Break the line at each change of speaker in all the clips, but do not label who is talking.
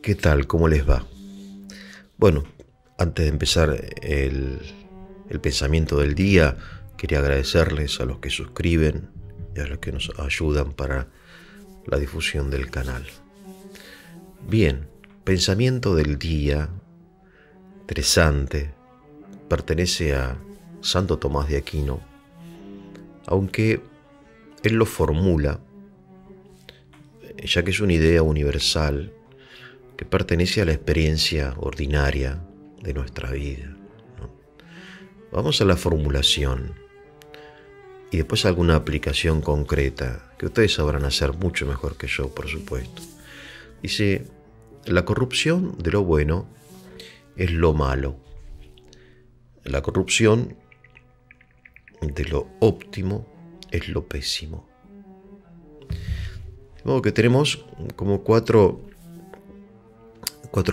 ¿Qué tal? ¿Cómo les va? Bueno, antes de empezar el pensamiento del día, quería agradecerles a los que suscriben y a los que nos ayudan para la difusión del canal. Bien, pensamiento del día, interesante, pertenece a Santo Tomás de Aquino, aunque él lo formula, ya que es una idea universal que pertenece a la experiencia ordinaria de nuestra vida, ¿no? Vamos a la formulación y después alguna aplicación concreta que ustedes sabrán hacer mucho mejor que yo, por supuesto. Dice: la corrupción de lo bueno es lo malo. La corrupción de lo óptimo es lo pésimo. De modo que tenemos como cuatro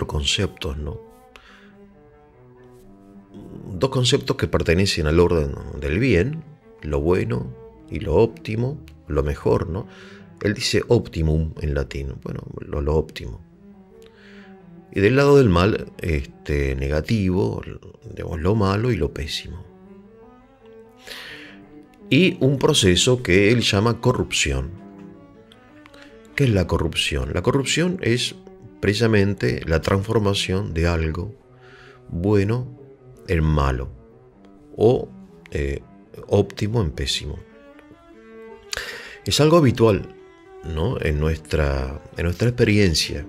conceptos, ¿no? Dos conceptos que pertenecen al orden del bien, lo bueno y lo óptimo, lo mejor, ¿no? Él dice optimum en latín, bueno, lo óptimo. Y del lado del mal, negativo, digamos, lo malo y lo pésimo. Y un proceso que él llama corrupción. ¿Qué es la corrupción? La corrupción es precisamente la transformación de algo bueno en malo o óptimo en pésimo. Es algo habitual, ¿no? en nuestra experiencia,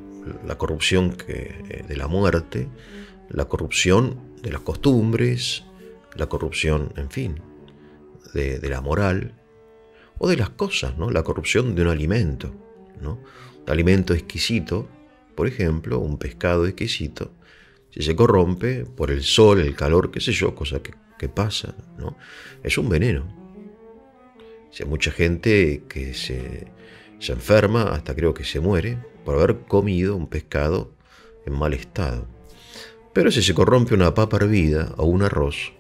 la corrupción de la muerte, la corrupción de las costumbres, la corrupción, en fin, de la moral o de las cosas, ¿no? La corrupción de un alimento, ¿no? Un alimento exquisito, por ejemplo, un pescado exquisito, si se corrompe por el sol, el calor, qué sé yo, cosa que pasa, ¿no? Es un veneno. Hay mucha gente que se enferma, hasta creo que se muere, por haber comido un pescado en mal estado. Pero si se corrompe una papa hervida o un arroz,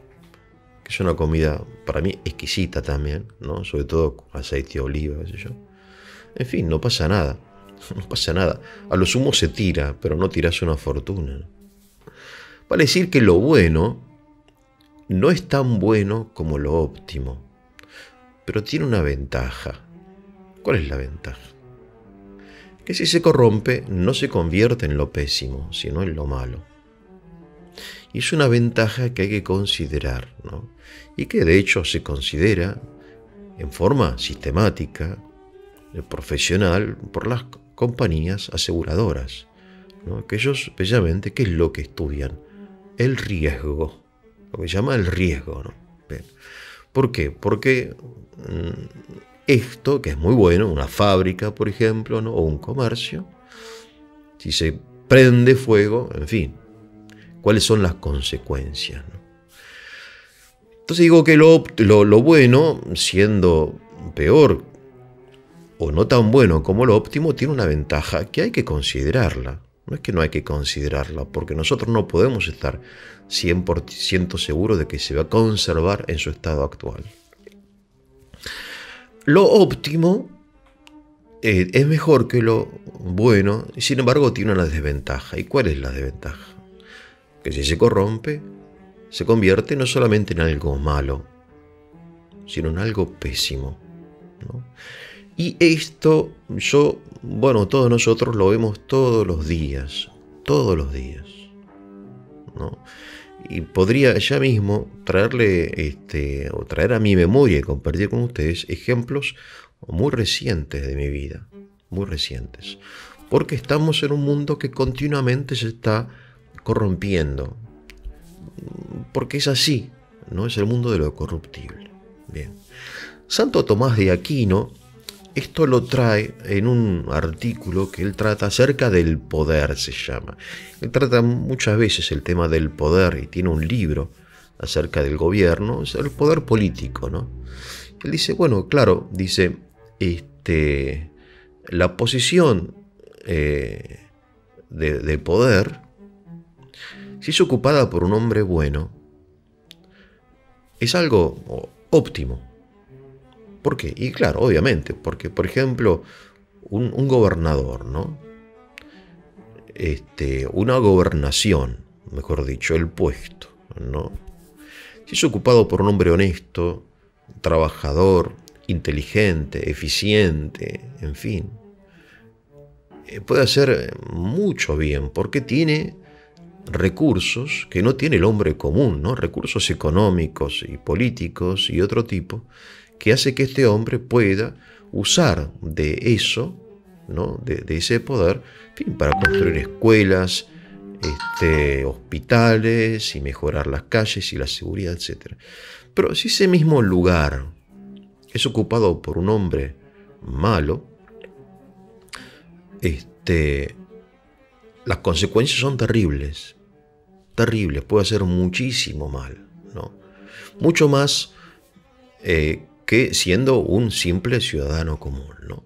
que es una comida para mí exquisita también, ¿no? Sobre todo con aceite de oliva, qué sé yo. En fin, no pasa nada. No pasa nada. A lo sumo se tira, pero no tiras una fortuna. Vale decir que lo bueno no es tan bueno como lo óptimo, pero tiene una ventaja. ¿Cuál es la ventaja? Que si se corrompe, no se convierte en lo pésimo, sino en lo malo. Y es una ventaja que hay que considerar, ¿no? Y que de hecho se considera en forma sistemática, profesional, por las compañías aseguradoras, ¿no? Que ellos, especialmente, ¿qué es lo que estudian? El riesgo, lo que se llama el riesgo, ¿no? Bien. ¿Por qué? Porque esto, que es muy bueno, una fábrica, por ejemplo, ¿no? O un comercio, si se prende fuego, en fin, ¿cuáles son las consecuencias, ¿no? Entonces digo que lo bueno, siendo peor o no tan bueno como lo óptimo, tiene una ventaja que hay que considerarla. No es que no hay que considerarla, porque nosotros no podemos estar 100% seguros de que se va a conservar en su estado actual. Lo óptimo es mejor que lo bueno, y sin embargo tiene una desventaja. ¿Y cuál es la desventaja? Que si se corrompe, se convierte no solamente en algo malo, sino en algo pésimo, ¿no? Y esto todos nosotros lo vemos todos los días, ¿no? Y podría ya mismo traer a mi memoria y compartir con ustedes ejemplos muy recientes de mi vida, muy recientes, porque estamos en un mundo que continuamente se está corrompiendo, porque es así, ¿no? Es el mundo de lo corruptible. Bien. Santo Tomás de Aquino esto lo trae en un artículo que él trata acerca del poder, se llama. Él trata muchas veces el tema del poder y tiene un libro acerca del gobierno, el poder político, ¿no? Él dice, bueno, claro, dice, la posición de poder, si es ocupada por un hombre bueno, es algo óptimo. ¿Por qué? Y claro, obviamente, porque, por ejemplo, un gobernador, ¿no? una gobernación, mejor dicho, el puesto, ¿no? Si es ocupado por un hombre honesto, trabajador, inteligente, eficiente, en fin, puede hacer mucho bien porque tiene recursos que no tiene el hombre común, ¿no? Recursos económicos y políticos y otro tipo, que hace que este hombre pueda usar de eso, ¿no? de ese poder, en fin, para construir escuelas, hospitales y mejorar las calles y la seguridad, etc. Pero si ese mismo lugar es ocupado por un hombre malo, las consecuencias son terribles, puede hacer muchísimo mal, ¿no? Mucho más que siendo un simple ciudadano común, ¿no?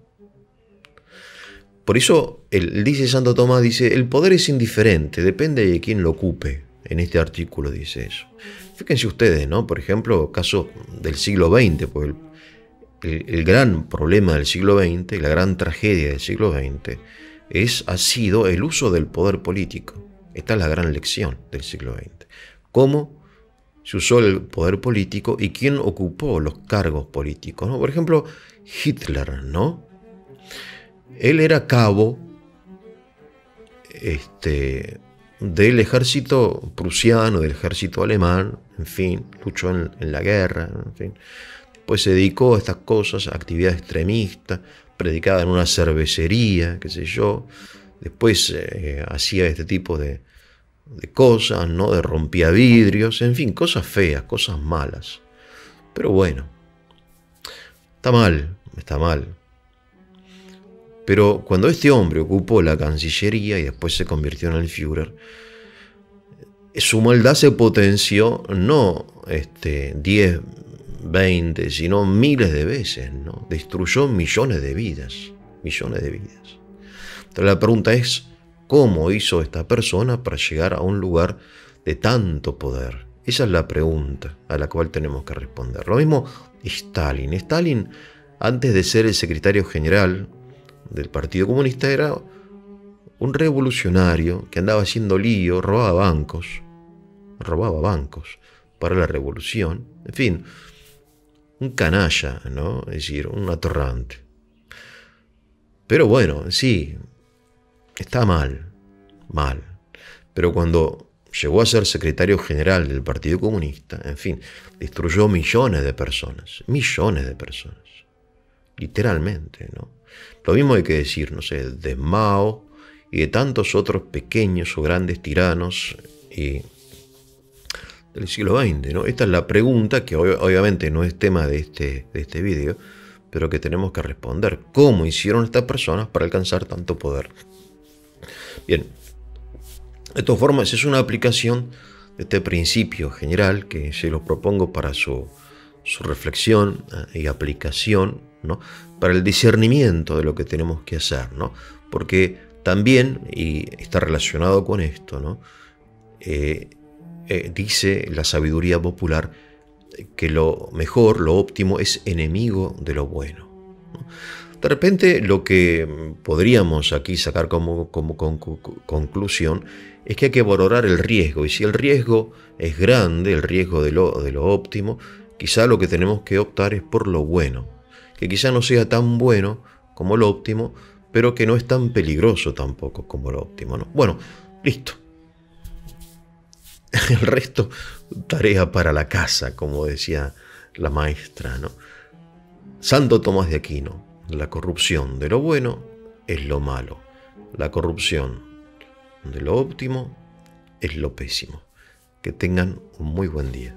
Por eso dice Santo Tomás, dice, el poder es indiferente, depende de quién lo ocupe. En este artículo dice eso. Fíjense ustedes, ¿no? Por ejemplo, caso del siglo XX, pues el gran problema del siglo XX, la gran tragedia del siglo XX, ha sido el uso del poder político. Esta es la gran lección del siglo XX. Cómo se usó el poder político y quién ocupó los cargos políticos, ¿no? Por ejemplo, Hitler, ¿no? Él era cabo del ejército prusiano, del ejército alemán, en fin, luchó en la guerra, en fin. Después se dedicó a estas cosas, a actividad extremista, predicaba en una cervecería, qué sé yo. Después hacía este tipo de cosas, ¿no? De rompía vidrios, en fin, cosas feas, cosas malas. Pero bueno, está mal. Pero cuando este hombre ocupó la Cancillería y después se convirtió en el Führer, su maldad se potenció no 10, 20, sino miles de veces, ¿no? Destruyó millones de vidas. Entonces la pregunta es, ¿cómo hizo esta persona para llegar a un lugar de tanto poder? Esa es la pregunta a la cual tenemos que responder. Lo mismo Stalin. Stalin, antes de ser el secretario general del Partido Comunista, era un revolucionario que andaba haciendo lío, robaba bancos para la revolución, en fin, un canalla, ¿no? Es decir, un atorrante. Pero bueno, sí, está mal, pero cuando llegó a ser secretario general del Partido Comunista, en fin, destruyó millones de personas, literalmente, ¿no? Lo mismo hay que decir, no sé, de Mao y de tantos otros pequeños o grandes tiranos del siglo XX, ¿no? Esta es la pregunta que obviamente no es tema de este video, pero que tenemos que responder. ¿Cómo hicieron estas personas para alcanzar tanto poder? Bien, de todas formas es una aplicación de este principio general que se lo propongo para su reflexión y aplicación, ¿no? Para el discernimiento de lo que tenemos que hacer, ¿no? Porque también, y está relacionado con esto, ¿no? Dice la sabiduría popular que lo mejor, lo óptimo, es enemigo de lo bueno, ¿no? De repente lo que podríamos aquí sacar como conclusión es que hay que valorar el riesgo, y si el riesgo es grande, el riesgo de lo óptimo, quizá lo que tenemos que optar es por lo bueno, que quizá no sea tan bueno como lo óptimo, pero que no es tan peligroso tampoco como lo óptimo, ¿no? Bueno, listo. El resto, tarea para la casa, como decía la maestra, ¿no? Santo Tomás de Aquino, la corrupción de lo bueno es lo malo, la corrupción de lo óptimo es lo pésimo. Que tengan un muy buen día.